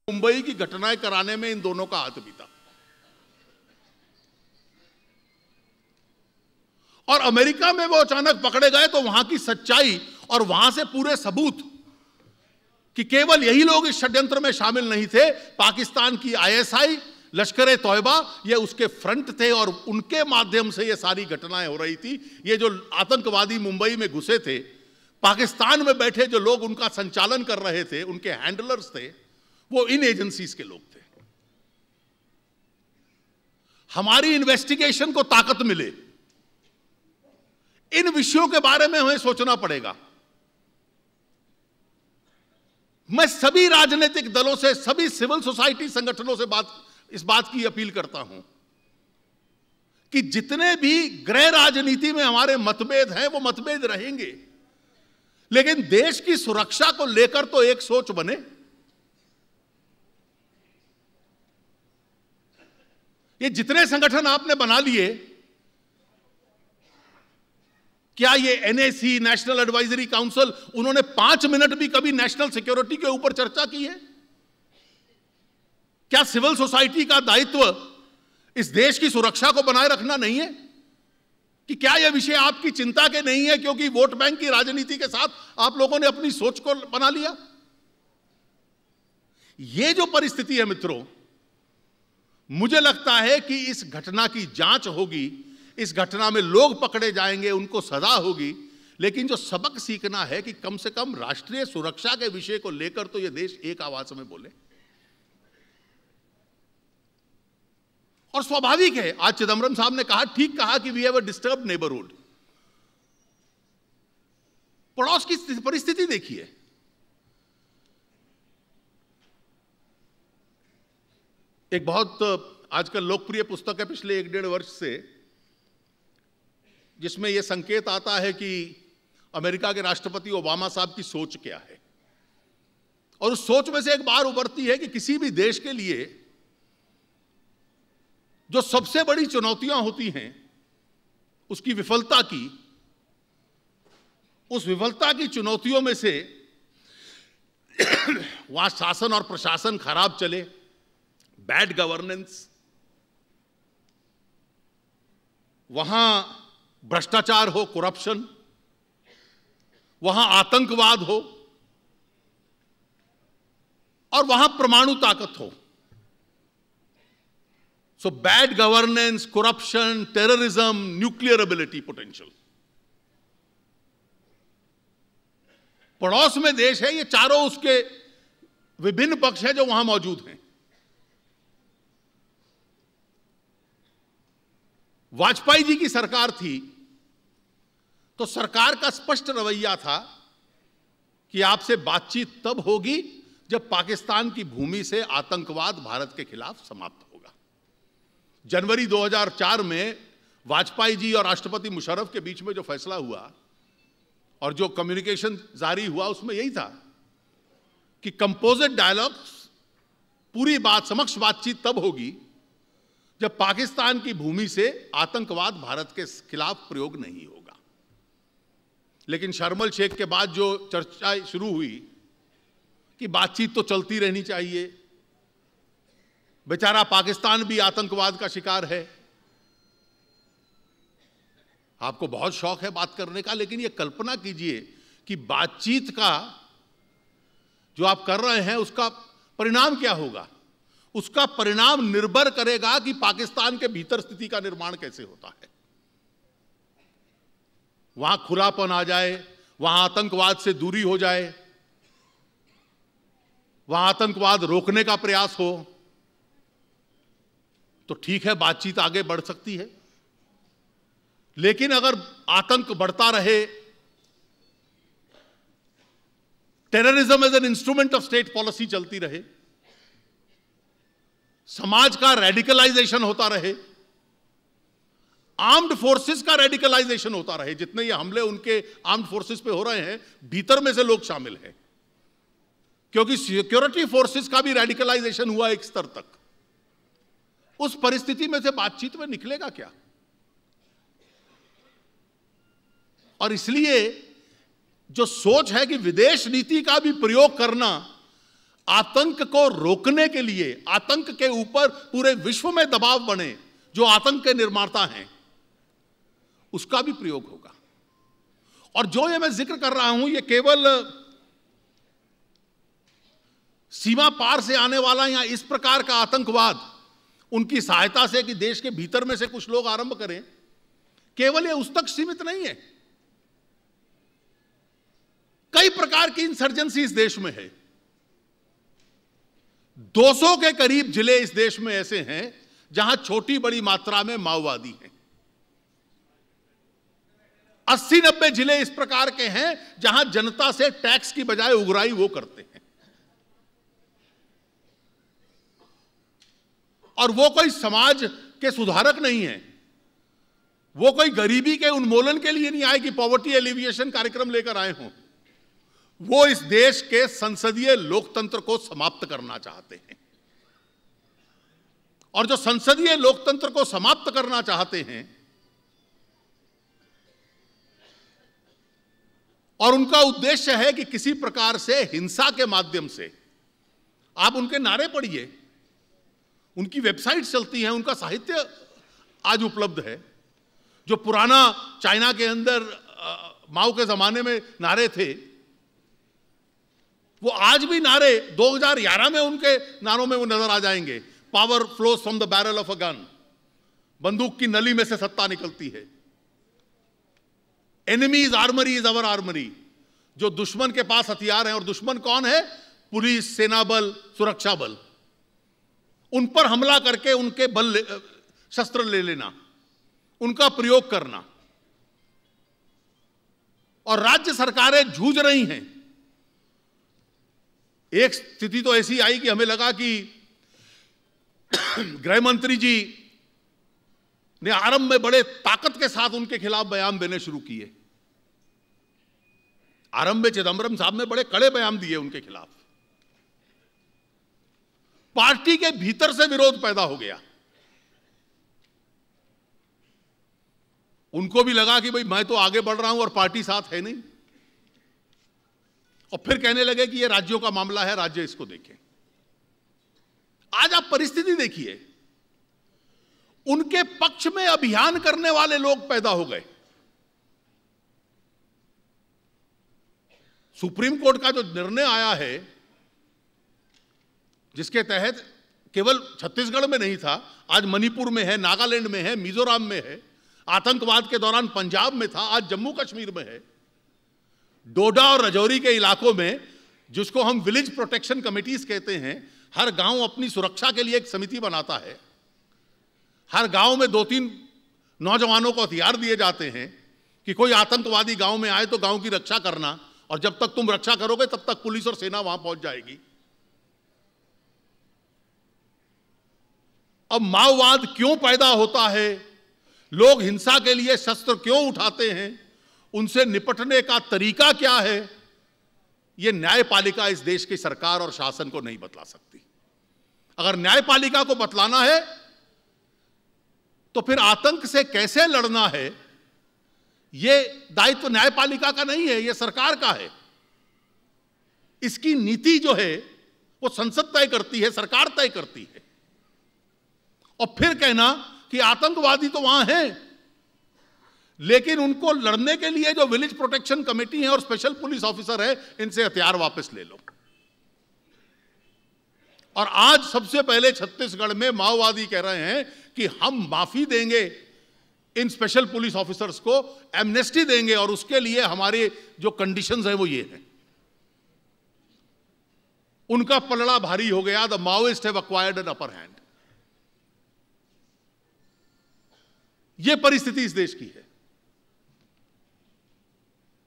मुंबई की घटनाएं कराने में इन दोनों का हाथ भी था। और अमेरिका में वो अचानक पकड़े गए तो वहां की सच्चाई और वहां से पूरे सबूत कि केवल यही लोग इस षड्यंत्र में शामिल नहीं थे, पाकिस्तान की आईएसआई, लश्कर ए तौयबा, ये उसके फ्रंट थे और उनके माध्यम से ये सारी घटनाएं हो रही थी। ये जो आतंकवादी मुंबई में घुसे थे, पाकिस्तान में बैठे जो लोग उनका संचालन कर रहे थे, उनके हैंडलर्स थे, वो इन एजेंसीज के लोग थे। हमारी इन्वेस्टिगेशन को ताकत मिले, इन विषयों के बारे में हमें सोचना पड़ेगा। मैं सभी राजनीतिक दलों से, सभी सिविल सोसाइटी संगठनों से इस बात की अपील करता हूं कि जितने भी गृह राजनीति में हमारे मतभेद हैं, वो मतभेद रहेंगे, लेकिन देश की सुरक्षा को लेकर तो एक सोच बने। ये जितने संगठन आपने बना लिए, क्या ये एनएसी, नेशनल एडवाइजरी काउंसिल, उन्होंने 5 मिनट भी कभी नेशनल सिक्योरिटी के ऊपर चर्चा की है? क्या सिविल सोसाइटी का दायित्व इस देश की सुरक्षा को बनाए रखना नहीं है? कि क्या यह विषय आपकी चिंता के नहीं है क्योंकि वोट बैंक की राजनीति के साथ आप लोगों ने अपनी सोच को बना लिया? यह जो परिस्थिति है मित्रों, मुझे लगता है कि इस घटना की जांच होगी, इस घटना में लोग पकड़े जाएंगे, उनको सजा होगी, लेकिन जो सबक सीखना है कि कम से कम राष्ट्रीय सुरक्षा के विषय को लेकर तो यह देश एक आवाज में बोले। और स्वाभाविक है, आज चिदंबरम साहब ने कहा, ठीक कहा कि we have a disturbed neighbourhood. पड़ोस की परिस्थिति देखिए, एक बहुत आजकल लोकप्रिय पुस्तक है पिछले 1-1.5 वर्ष से, जिसमें यह संकेत आता है कि अमेरिका के राष्ट्रपति ओबामा साहब की सोच क्या है। और उस सोच में से एक बार उभरती है कि किसी भी देश के लिए जो सबसे बड़ी चुनौतियां होती हैं उसकी विफलता की, उस विफलता की चुनौतियों में से वहां शासन और प्रशासन खराब चले, बैड गवर्नेंस, वहां भ्रष्टाचार हो, करप्शन, वहां आतंकवाद हो और वहां परमाणु ताकत हो। So bad governance, corruption, terrorism, nuclear ability potential. पड़ोस में देश है, ये चारों उसके विभिन्न पक्ष हैं जो वहां मौजूद हैं। वाजपेयी जी की सरकार थी तो सरकार का स्पष्ट रवैया था कि आपसे बातचीत तब होगी जब पाकिस्तान की भूमि से आतंकवाद भारत के खिलाफ समाप्त होगा। जनवरी 2004 में वाजपेयी जी और राष्ट्रपति मुशर्रफ के बीच में जो फैसला हुआ और जो कम्युनिकेशन जारी हुआ, उसमें यही था कि कंपोजिट डायलॉग, पूरी समक्ष बातचीत तब होगी जब पाकिस्तान की भूमि से आतंकवाद भारत के खिलाफ प्रयोग नहीं होगा। लेकिन शर्म एल शेख के बाद जो चर्चा शुरू हुई कि बातचीत तो चलती रहनी चाहिए, बेचारा पाकिस्तान भी आतंकवाद का शिकार है। आपको बहुत शौक है बात करने का, लेकिन यह कल्पना कीजिए कि बातचीत का जो आप कर रहे हैं उसका परिणाम क्या होगा। उसका परिणाम निर्भर करेगा कि पाकिस्तान के भीतर स्थिति का निर्माण कैसे होता है। वहां खुलापन आ जाए, वहां आतंकवाद से दूरी हो जाए, वहां आतंकवाद रोकने का प्रयास हो, तो ठीक है, बातचीत आगे बढ़ सकती है। लेकिन अगर आतंक बढ़ता रहे, terrorism as an instrument of state policy चलती रहे, समाज का रेडिकलाइजेशन होता रहे, आर्म्ड फोर्सेस का रेडिकलाइजेशन होता रहे, जितने ये हमले उनके आर्म्ड फोर्सेस पे हो रहे हैं, भीतर में से लोग शामिल हैं, क्योंकि सिक्योरिटी फोर्सेस का भी रेडिकलाइजेशन हुआ एक स्तर तक। उस परिस्थिति में से बातचीत में निकलेगा क्या? और इसलिए जो सोच है कि विदेश नीति का भी प्रयोग करना आतंक को रोकने के लिए, आतंक के ऊपर पूरे विश्व में दबाव बने, जो आतंक के निर्माता हैं, उसका भी प्रयोग होगा। और जो ये मैं जिक्र कर रहा हूं, ये केवल सीमा पार से आने वाला या इस प्रकार का आतंकवाद उनकी सहायता से कि देश के भीतर में से कुछ लोग आरंभ करें, केवल ये उस तक सीमित नहीं है। कई प्रकार की इंसर्जेंसी इस देश में है। 200 के करीब जिले इस देश में ऐसे हैं जहां छोटी बड़ी मात्रा में माओवादी हैं। 80-90 जिले इस प्रकार के हैं जहां जनता से टैक्स की बजाय उगराई वो करते हैं। और वो कोई समाज के सुधारक नहीं है, वो कोई गरीबी के उन्मूलन के लिए नहीं आए कि पॉवर्टी एलिविएशन कार्यक्रम लेकर आए हों। वो इस देश के संसदीय लोकतंत्र को समाप्त करना चाहते हैं। और जो संसदीय लोकतंत्र को समाप्त करना चाहते हैं और उनका उद्देश्य है कि किसी प्रकार से हिंसा के माध्यम से, आप उनके नारे पढ़िए, उनकी वेबसाइट चलती हैं, उनका साहित्य आज उपलब्ध है। जो पुराना चाइना के अंदर माओ के जमाने में नारे थे, वो आज भी नारे 2011 में उनके नारों में वो नजर आ जाएंगे। Power flows from the barrel of a gun, बंदूक की नली में से सत्ता निकलती है। Enemies armoury is our armoury, जो दुश्मन के पास हथियार हैं, और दुश्मन कौन है? पुलिस, सेना बल, सुरक्षा बल। उन पर हमला करके उनके शस्त्र ले लेना, उनका प्रयोग करना। और राज्य सरकारें जूझ रही हैं। एक स्थिति तो ऐसी आई कि हमें लगा कि गृह मंत्री जी ने आरंभ में बड़े ताकत के साथ उनके खिलाफ बयान देने शुरू किए। आरंभ में चिदंबरम साहब ने बड़े कड़े बयान दिए उनके खिलाफ। पार्टी के भीतर से विरोध पैदा हो गया। उनको भी लगा कि भाई मैं तो आगे बढ़ रहा हूं और पार्टी साथ है नहीं। और फिर कहने लगे कि ये राज्यों का मामला है, राज्य इसको देखें। आज आप परिस्थिति देखिए, उनके पक्ष में अभियान करने वाले लोग पैदा हो गए। सुप्रीम कोर्ट का जो निर्णय आया है, जिसके तहत केवल छत्तीसगढ़ में नहीं था, आज मणिपुर में है, नागालैंड में है, मिजोरम में है, आतंकवाद के दौरान पंजाब में था, आज जम्मू कश्मीर में है। डोडा और राजौरी के इलाकों में, जिसको हम विलेज प्रोटेक्शन कमिटीज कहते हैं, हर गांव अपनी सुरक्षा के लिए एक समिति बनाता है। हर गांव में 2-3 नौजवानों को हथियार दिए जाते हैं कि कोई आतंकवादी गांव में आए तो गांव की रक्षा करना, और जब तक तुम रक्षा करोगे तब तक पुलिस और सेना वहां पहुंच जाएगी। अब माओवाद क्यों पैदा होता है, लोग हिंसा के लिए शस्त्र क्यों उठाते हैं, उनसे निपटने का तरीका क्या है, यह न्यायपालिका इस देश की सरकार और शासन को नहीं बतला सकती। अगर न्यायपालिका को बतलाना है तो फिर आतंक से कैसे लड़ना है, यह दायित्व न्यायपालिका का नहीं है, यह सरकार का है। इसकी नीति जो है वो संसद तय करती है, सरकार तय करती है। और फिर कहना कि आतंकवादी तो वहां हैं, लेकिन उनको लड़ने के लिए जो विलेज प्रोटेक्शन कमेटी है और स्पेशल पुलिस ऑफिसर है, इनसे हथियार वापस ले लो। और आज सबसे पहले छत्तीसगढ़ में माओवादी कह रहे हैं कि हम माफी देंगे इन स्पेशल पुलिस ऑफिसर्स को, एमनेस्टी देंगे, और उसके लिए हमारे जो कंडीशंस हैं वो ये हैं। उनका पलड़ा भारी हो गया। The Maoist have acquired an upper hand. यह परिस्थिति इस देश की है।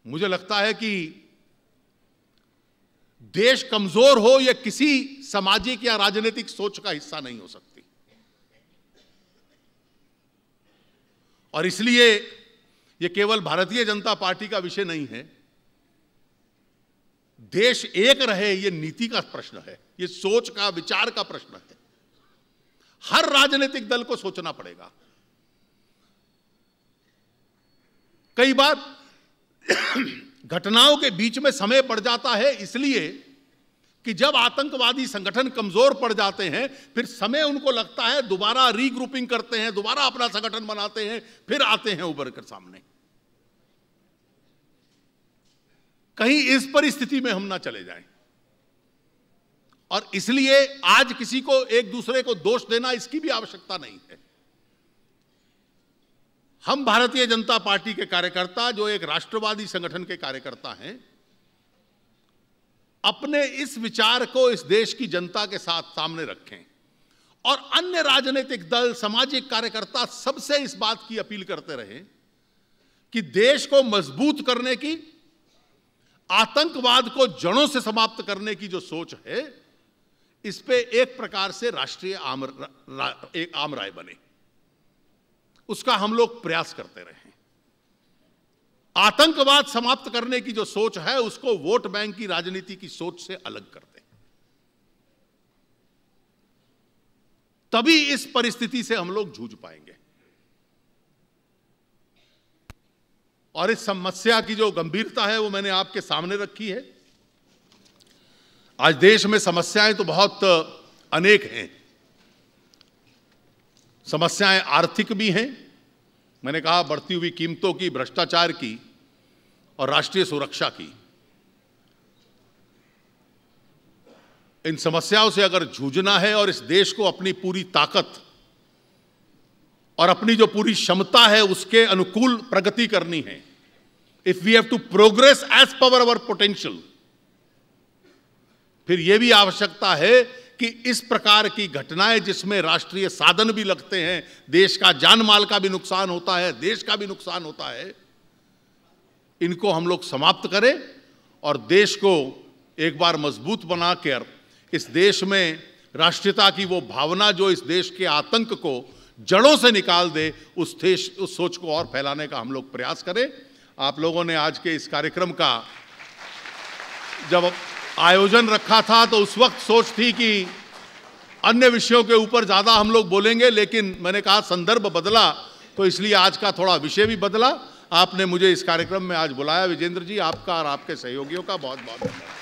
मुझे लगता है कि देश कमजोर हो, यह किसी सामाजिक या राजनीतिक सोच का हिस्सा नहीं हो सकती। और इसलिए यह केवल भारतीय जनता पार्टी का विषय नहीं है। देश एक रहे, यह नीति का प्रश्न है, यह सोच का, विचार का प्रश्न है। हर राजनीतिक दल को सोचना पड़ेगा। कई बार घटनाओं के बीच में समय पड़ जाता है, इसलिए कि जब आतंकवादी संगठन कमजोर पड़ जाते हैं, फिर समय उनको लगता है, दोबारा रीग्रुपिंग करते हैं, दोबारा अपना संगठन बनाते हैं, फिर आते हैं उभर कर सामने। कहीं इस परिस्थिति में हम ना चले जाएं। और इसलिए आज किसी को एक दूसरे को दोष देना, इसकी भी आवश्यकता नहीं है। हम भारतीय जनता पार्टी के कार्यकर्ता, जो एक राष्ट्रवादी संगठन के कार्यकर्ता हैं, अपने इस विचार को इस देश की जनता के साथ सामने रखें और अन्य राजनीतिक दल, सामाजिक कार्यकर्ता सबसे इस बात की अपील करते रहें कि देश को मजबूत करने की, आतंकवाद को जड़ों से समाप्त करने की जो सोच है, इस पे एक प्रकार से राष्ट्रीय एक आम राय बने, उसका हम लोग प्रयास करते रहें। आतंकवाद समाप्त करने की जो सोच है, उसको वोट बैंक की राजनीति की सोच से अलग कर दें। तभी इस परिस्थिति से हम लोग जूझ पाएंगे। और इस समस्या की जो गंभीरता है, वो मैंने आपके सामने रखी है। आज देश में समस्याएं तो बहुत अनेक हैं। समस्याएं आर्थिक भी हैं, मैंने कहा बढ़ती हुई कीमतों की, भ्रष्टाचार की और राष्ट्रीय सुरक्षा की। इन समस्याओं से अगर जूझना है और इस देश को अपनी पूरी ताकत और अपनी जो पूरी क्षमता है उसके अनुकूल प्रगति करनी है, if we have to progress as per our potential, फिर यह भी आवश्यकता है कि इस प्रकार की घटनाएं जिसमें राष्ट्रीय साधन भी लगते हैं, देश का जान माल का भी नुकसान होता है, देश का भी नुकसान होता है, इनको हम लोग समाप्त करें और देश को एक बार मजबूत बनाकर इस देश में राष्ट्रीयता की वो भावना जो इस देश के आतंक को जड़ों से निकाल दे, उस सोच को और फैलाने का हम लोग प्रयास करें। आप लोगों ने आज के इस कार्यक्रम का जब आयोजन रखा था तो उस वक्त सोच थी कि अन्य विषयों के ऊपर ज़्यादा हम लोग बोलेंगे, लेकिन मैंने कहा संदर्भ बदला तो इसलिए आज का थोड़ा विषय भी बदला। आपने मुझे इस कार्यक्रम में आज बुलाया, विजेंद्र जी, आपका और आपके सहयोगियों का बहुत बहुत धन्यवाद।